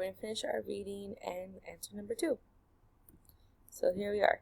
we're going to finish our reading and answer number 2. So here we are.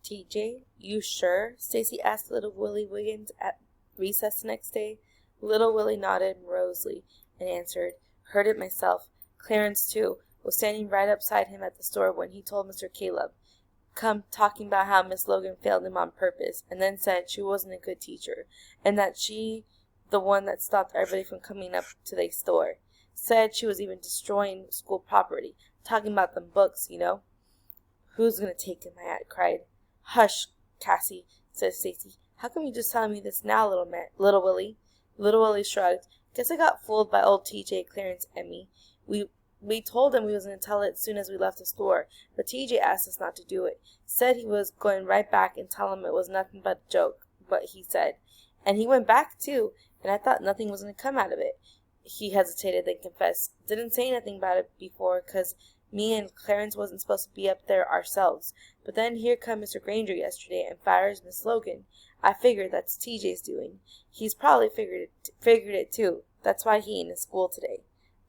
TJ, you sure? Stacy asked little Willie Wiggins at recess the next day. Little Willie nodded morosely and answered, heard it myself. Clarence, too, was standing right beside him at the store when he told Mr. Caleb, come talking about how Miss Logan failed him on purpose, and then said she wasn't a good teacher, and that she, the one that stopped everybody from coming up to the store, said she was even destroying school property, talking about them books, you know. Who's going to take him? My aunt cried. Hush, Cassie, said Stacy. How come you just telling me this now, little Willie? Little Willie shrugged. Guess I got fooled by old TJ, Clarence, and me. We told him we was going to tell it as soon as we left the store, but TJ asked us not to do it. Said he was going right back and tell him it was nothing but a joke, what he said. And he went back, too, and I thought nothing was going to come out of it. He hesitated, then confessed. Didn't say anything about it before, 'cause me and Clarence wasn't supposed to be up there ourselves. But then here come Mr. Granger yesterday and fires Miss Logan. I figured that's TJ's doing. He's probably figured it too. That's why he ain't in school today.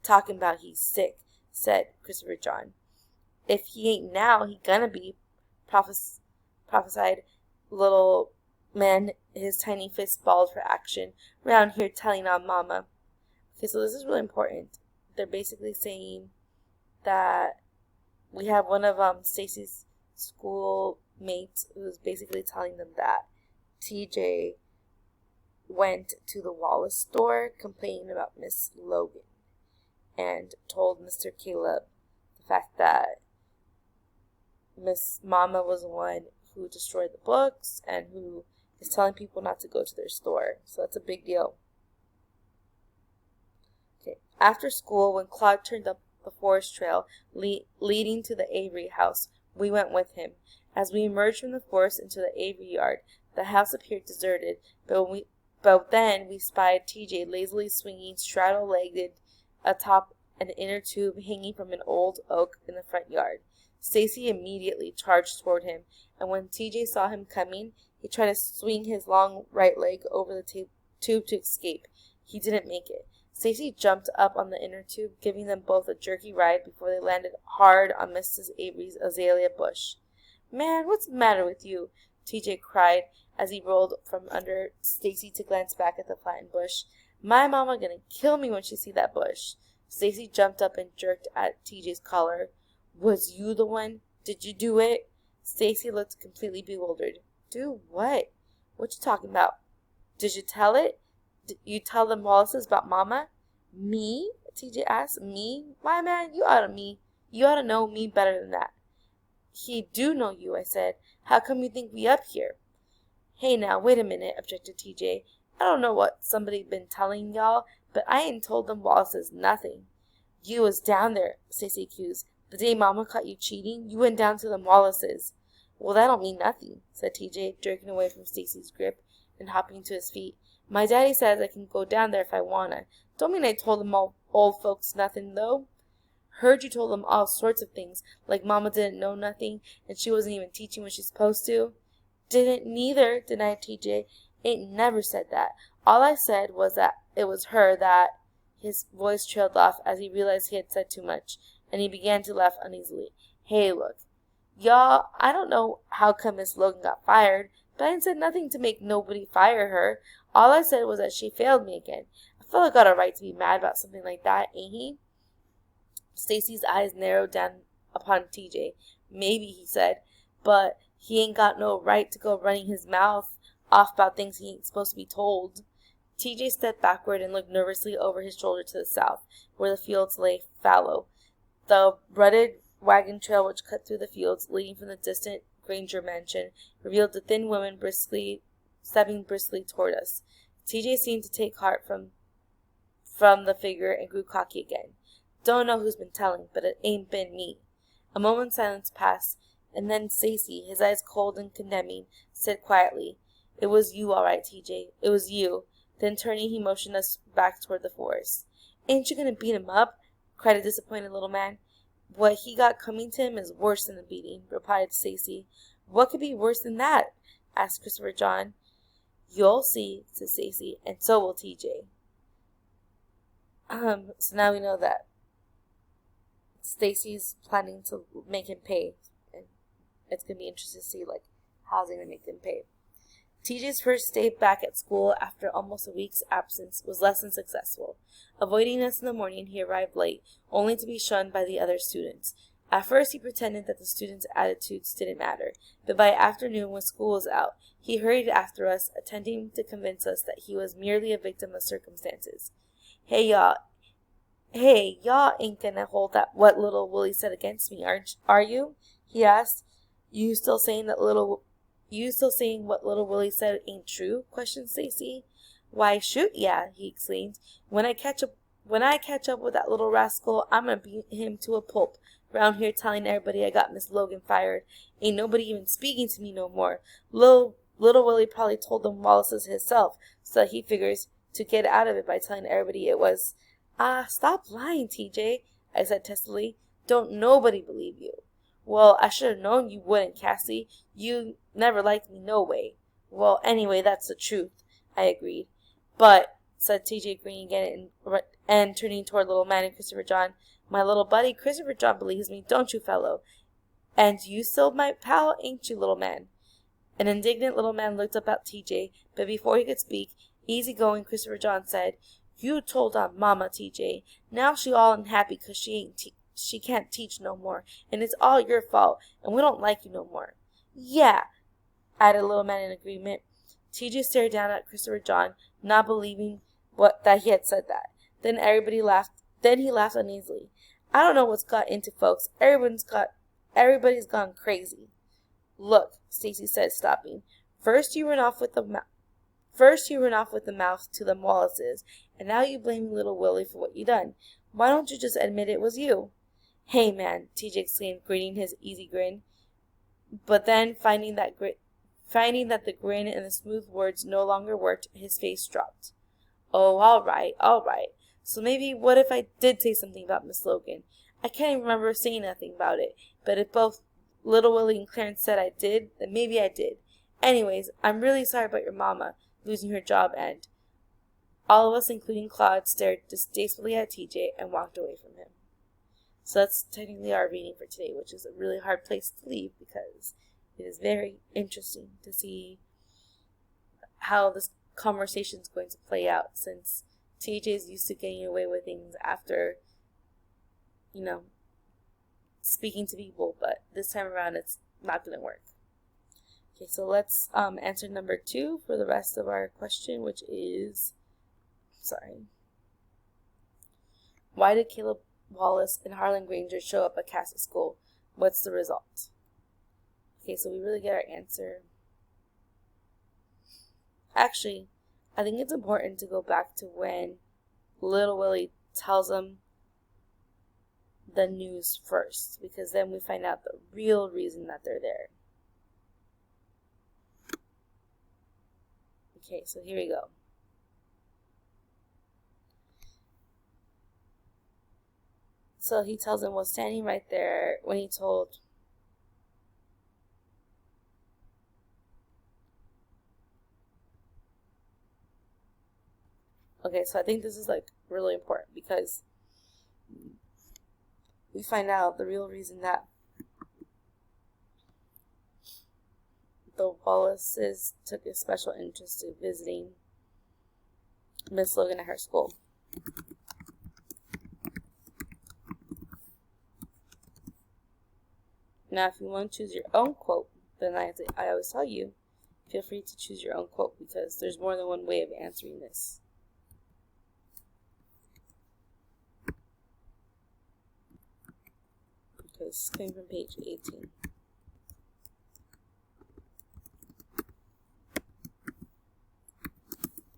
Talking about he's sick, said Christopher John. If he ain't now, he gonna be, prophesied little man, his tiny fist balled for action, round here telling on Mama. Okay, so this is really important. They're basically saying that we have one of Stacy's schoolmates who's basically telling them that TJ went to the Wallace store complaining about Miss Logan and told Mr. Caleb the fact that Miss Mama was the one who destroyed the books and who is telling people not to go to their store. So that's a big deal. Okay. After school, when Claude turned up the forest trail leading to the Avery house, we went with him. As we emerged from the forest into the Avery yard, the house appeared deserted, but then we spied TJ lazily swinging straddle-legged atop an inner tube hanging from an old oak in the front yard. Stacy immediately charged toward him, and when TJ saw him coming, he tried to swing his long right leg over the tube to escape. He didn't make it. Stacy jumped up on the inner tube, giving them both a jerky ride before they landed hard on Mrs. Avery's azalea bush. Man, what's the matter with you? TJ cried as he rolled from under Stacy to glance back at the flattened bush. My mama gonna kill me when she see that bush. Stacy jumped up and jerked at TJ's collar. Was you the one? Did you do it? Stacy looked completely bewildered. Do what? What you talking about? Did you tell it? Did you tell them Wallaces about Mama? Me? TJ asked. Me? Why, man, you ought to know me better than that. He do know you, I said. How come you think we up here? Hey, now, wait a minute, objected TJ. I don't know what somebody been telling y'all, but I ain't told them Wallaces nothing. You was down there, Stacy accused. The day Mama caught you cheating, you went down to them Wallaces. Well, that don't mean nothing, said TJ, jerking away from Stacy's grip and hopping to his feet. My daddy says I can go down there if I wanna. Don't mean I told them all old folks nothing, though. Heard you told them all sorts of things, like Mama didn't know nothing, and she wasn't even teaching what she's supposed to. Didn't neither, denied TJ. Ain't never said that. All I said was that it was her that... His voice trailed off as he realized he had said too much, and he began to laugh uneasily. Hey, look. Y'all, I don't know how come Miss Logan got fired, but I ain't said nothing to make nobody fire her. All I said was that she failed me again. A fella got a right to be mad about something like that, ain't he? Stacy's eyes narrowed down upon TJ. Maybe, he said, but he ain't got no right to go running his mouth off about things he ain't supposed to be told. TJ stepped backward and looked nervously over his shoulder to the south, where the fields lay fallow. The rutted wagon trail which cut through the fields, leading from the distant Granger mansion, revealed the thin woman stepping briskly toward us. TJ seemed to take heart from the figure and grew cocky again. Don't know who's been telling, but it ain't been me. A moment's silence passed, and then Stacy, his eyes cold and condemning, said quietly, It was you, all right, TJ. It was you. Then turning, he motioned us back toward the forest. Ain't you going to beat him up? Cried a disappointed little man. What he got coming to him is worse than the beating, replied Stacy. What could be worse than that? Asked Christopher John. You'll see, said Stacy, and so will TJ. So now we know that Stacy's planning to make him pay. And it's going to be interesting to see, like, how's he going to make them pay. TJ's first day back at school after almost a week's absence was less than successful. Avoiding us in the morning, he arrived late, only to be shunned by the other students. At first, he pretended that the students' attitudes didn't matter, but by afternoon, when school was out, he hurried after us, attempting to convince us that he was merely a victim of circumstances. Hey, y'all ain't gonna hold that what little Willie said against me, are you? He asked. You still saying what little Willie said ain't true? Questioned Stacy. Why, shoot, yeah, he exclaimed. When I catch up with that little rascal, I'm gonna beat him to a pulp. Round here telling everybody I got Miss Logan fired. Ain't nobody even speaking to me no more. Little Willie probably told them Wallace's himself, so he figures to get out of it by telling everybody it was. Stop lying, TJ, I said testily. Don't nobody believe you. Well, I should have known you wouldn't, Cassie. You never liked me no way. Well, anyway, that's the truth, I agreed. But, said TJ, grinning again and turning toward little man and Christopher John, my little buddy Christopher John believes me, don't you, fellow? And you still my pal, ain't you, little man? An indignant little man looked up at TJ, but before he could speak, easygoing Christopher John said, you told on Mama, TJ. Now she all unhappy 'cause she can't teach no more, and it's all your fault, and we don't like you no more. Yeah, added little man in agreement. TJ stared down at Christopher John, not believing that he had said that. Then everybody laughed. Then he laughed uneasily. I don't know what's got into folks. Everybody's gone crazy. Look, Stacy said, stopping. First you run off with the mouth to the Wallaces, and now you blame little Willie for what you done. Why don't you just admit it was you? Hey, man, TJ exclaimed, grinning his easy grin. But then, finding that the grin and the smooth words no longer worked, his face dropped. Oh, all right. So maybe what if I did say something about Miss Logan? I can't even remember saying nothing about it, but if both little Willie and Clarence said I did, then maybe I did. Anyways, I'm really sorry about your mama losing her job, and all of us, including Claude, stared distastefully at TJ and walked away from him. So that's technically our reading for today, which is a really hard place to leave because it is very interesting to see how this conversation is going to play out, since TJ is used to getting away with things after, speaking to people, but this time around it's not going to work. Okay, so let's answer number 2 for the rest of our question, which is, why did Caleb Wallace and Harlan Granger show up at Cass's school? What's the result? Okay, so we really get our answer. Actually, I think it's important to go back to when little Willie tells them the news first, because then we find out the real reason that they're there. Okay, so here we go. So he tells them, was standing right there when he told Okay, so I think this is like really important because we find out the real reason that the Wallaces took a special interest in visiting Miss Logan at her school. Now, if you want to choose your own quote, then I always tell you, feel free to choose your own quote because there's more than one way of answering this. Okay, this is coming from page 18.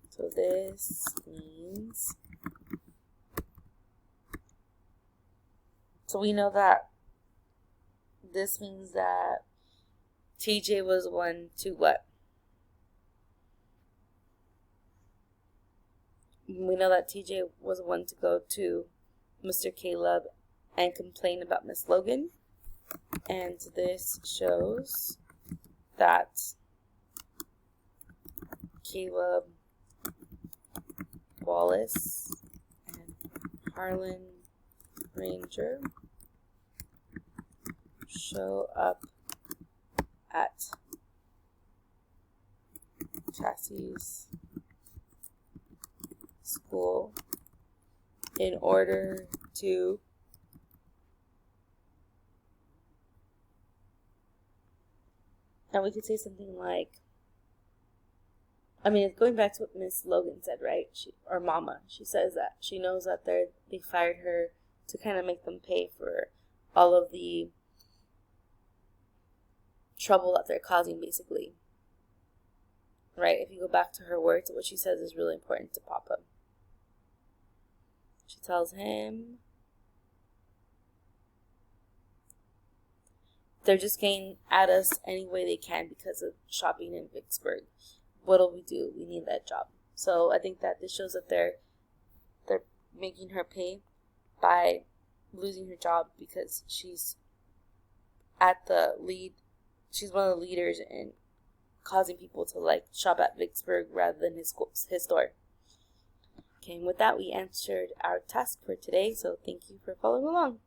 So this means, so we know that this means that TJ was one to what? We know that TJ was one to go to Mr. Caleb and complain about Miss Logan. And this shows that Caleb Wallace and Harlan Granger show up at Chassie's school in order to and we could say something like, I mean, it's going back to what Miss Logan said, right? Or Mama. She says that she knows that they fired her to kind of make them pay for all of the trouble that they're causing, basically. Right? If you go back to her words, what she says is really important to Papa. She tells him they're just getting at us any way they can because of shopping in Vicksburg. What'll we do? We need that job. So I think that this shows that they're making her pay by losing her job because she's at the lead. She's one of the leaders in causing people to like shop at Vicksburg rather than his store. Okay, and with that we answered our task for today. So thank you for following along.